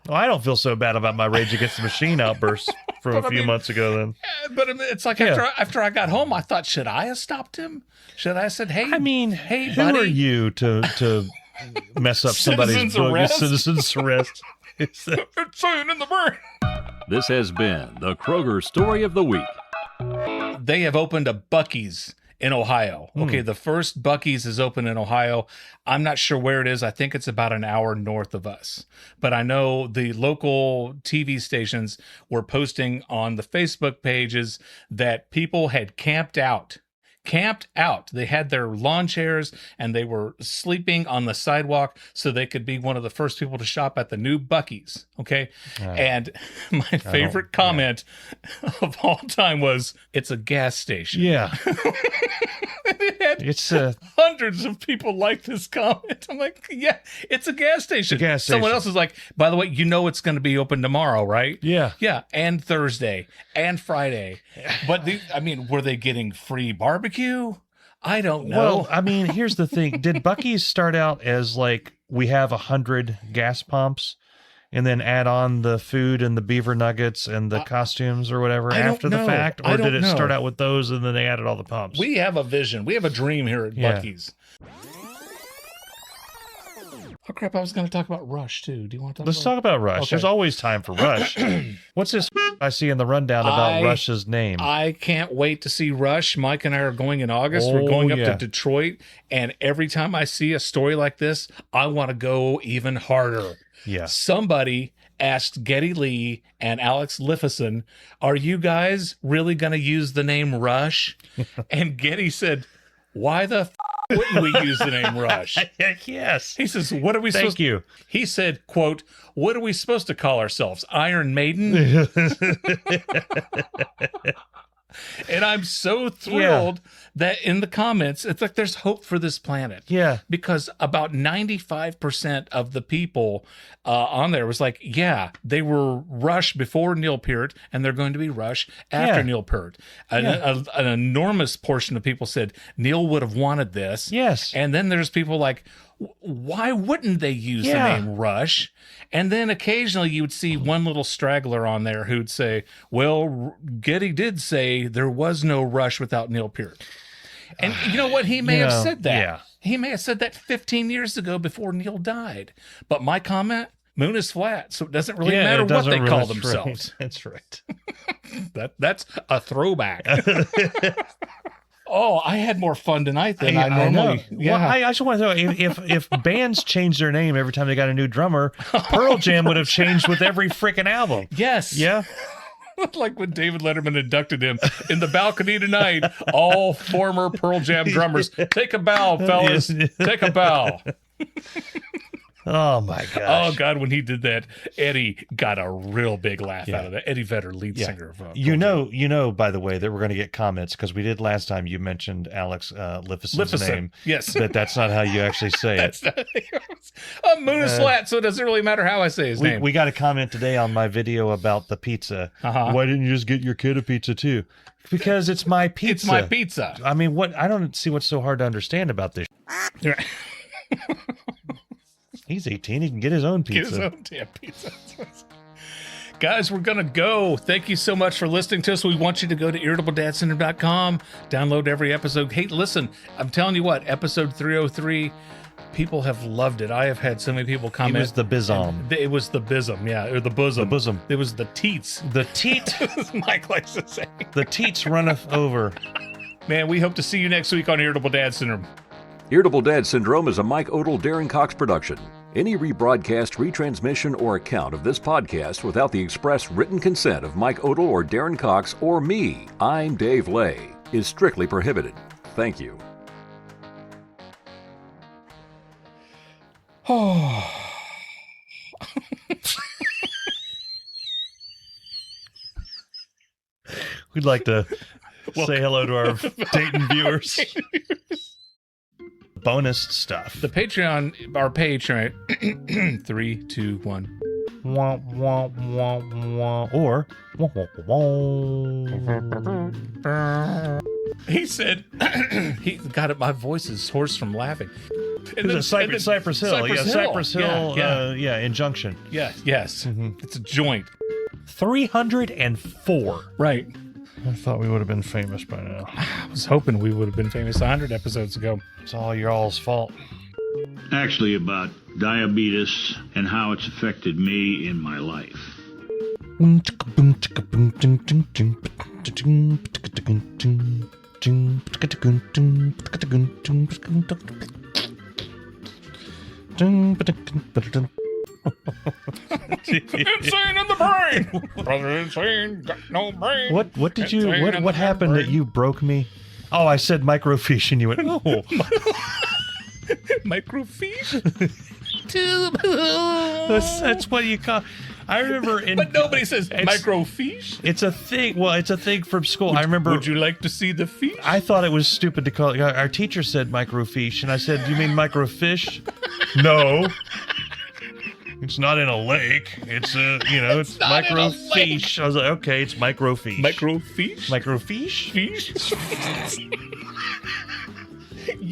Well, I don't feel so bad about my Rage Against the Machine outbursts from a few months ago then. But it's like after I got home, I thought, should I have stopped him? Should I have said, hey, hey, buddy. Who are you to mess up somebody's book? Citizen's arrest. It's insane in the brain. This has been the Kroger Story of the Week. They have opened a Buc-ee's in Ohio. Okay, the first Buc-ee's is open in Ohio. I'm not sure where it is. I think it's about an hour north of us. But I know the local TV stations were posting on the Facebook pages that people had camped out. They had their lawn chairs and they were sleeping on the sidewalk so they could be one of the first people to shop at the new Buc-ee's. Okay. And my favorite comment of all time was, it's a gas station. Yeah. It's hundreds of people like this comment. I'm like, yeah, it's a gas station. Someone else is like, by the way, it's going to be open tomorrow, right? Yeah. Yeah. And Thursday and Friday. But were they getting free barbecue? I don't know. Well, I mean, here's the thing. Did Buc-ee's start out as like, we have 100 gas pumps and then add on the food and the beaver nuggets and the costumes or whatever after the fact? Or did it start out with those and then they added all the pumps? We have a vision. We have a dream here at Buc-ee's. Oh, crap. I was going to talk about Rush, too. Do you want to talk Let's talk about Rush. Okay. There's always time for Rush. What's this I see in the rundown about Rush's name? I can't wait to see Rush. Mike and I are going in August. We're going up to Detroit. And every time I see a story like this, I want to go even harder. Yeah. Somebody asked Geddy Lee and Alex Lifeson, are you guys really going to use the name Rush? And Geddy said, why the wouldn't we use the name Rush? Yes. He says, what are we supposed to... He said, quote, what are we supposed to call ourselves? Iron Maiden? And I'm so thrilled that in the comments, it's like there's hope for this planet. Yeah. Because about 95% of the people on there was like, yeah, they were Rush before Neil Peart, and they're going to be Rush after Neil Peart. An enormous portion of people said Neil would have wanted this. Yes. And then there's people like, why wouldn't they use the name Rush? And then occasionally you would see one little straggler on there who'd say, well, Geddy did say there was no Rush without Neil Peart. And you know what? He may have said that. Yeah. He may have said that 15 years ago before Neil died. But my comment, moon is flat, so it doesn't really matter what they call themselves. That's right. That's a throwback. Oh, I had more fun tonight than I normally. Yeah, well, I just want to know if bands changed their name every time they got a new drummer, Pearl Jam would have changed with every freaking album. Yes. Yeah. Like when David Letterman inducted him in the balcony tonight, all former Pearl Jam drummers, take a bow, fellas. Take a bow. Oh my gosh. Oh God, when he did that, Eddie got a real big laugh out of that. Eddie Vedder, lead singer of you know, by the way, that we're going to get comments because we did last time. You mentioned Alex Lifeson's name. Yes. But that's not how you actually say it. Moon is flat, so it doesn't really matter how I say his name. We got a comment today on my video about the pizza. Why didn't you just get your kid a pizza too? Because it's my pizza. It's my pizza. I mean, I don't see what's so hard to understand about this. He's 18. He can get his own pizza. Get his own damn pizza. Guys, we're going to go. Thank you so much for listening to us. We want you to go to irritabledadsyndrome.com, download every episode. Hey, listen, I'm telling you what, episode 303, people have loved it. I have had so many people comment. It was the bizom. It was the bizom, yeah, or the bosom. The bosom. It was the teats. The teat. Mike likes to say. The teats runneth over. Man, we hope to see you next week on Irritable Dad Syndrome. Irritable Dad Syndrome is a Mike Odell, Darin Cox production. Any rebroadcast, retransmission, or account of this podcast without the express written consent of Mike Odell or Darin Cox or me, I'm Dave Lay, is strictly prohibited. Thank you. Oh. We'd like to say hello to our Dayton viewers. Bonus stuff. The Patreon, our page, right? 3, 2, 1. Wah, wah, wah, wah. Or wah, wah, wah. He said, he got it. My voice is hoarse from laughing. And then, Cypress Hill. Cypress Hill. Injunction. Yes. Mm-hmm. It's a joint. 304. Right. I thought we would have been famous by now. I was hoping we would have been famous 100 episodes ago. It's all your all's fault. Actually, about diabetes and how it's affected me in my life. Insane in the brain. Brother insane, got no brain. What did you? What happened that you broke me? Oh, I said microfiche, and you went, oh, microfiche. That's what you call. I remember but nobody says microfiche. It's a thing. Well, it's a thing from school. I remember. Would you like to see the fiche? I thought it was stupid to call it. Our teacher said microfiche, and I said, "Do you mean microfiche?" No. It's not in a lake. It's it's microfiche. I was like, okay, it's microfiche. Microfiche? Microfiche? Fiche?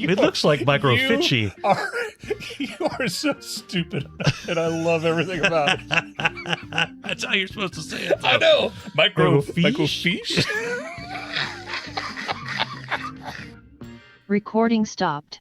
It looks like microfiche. You are so stupid, and I love everything about it. That's how you're supposed to say it. I know. Microfiche. Recording stopped.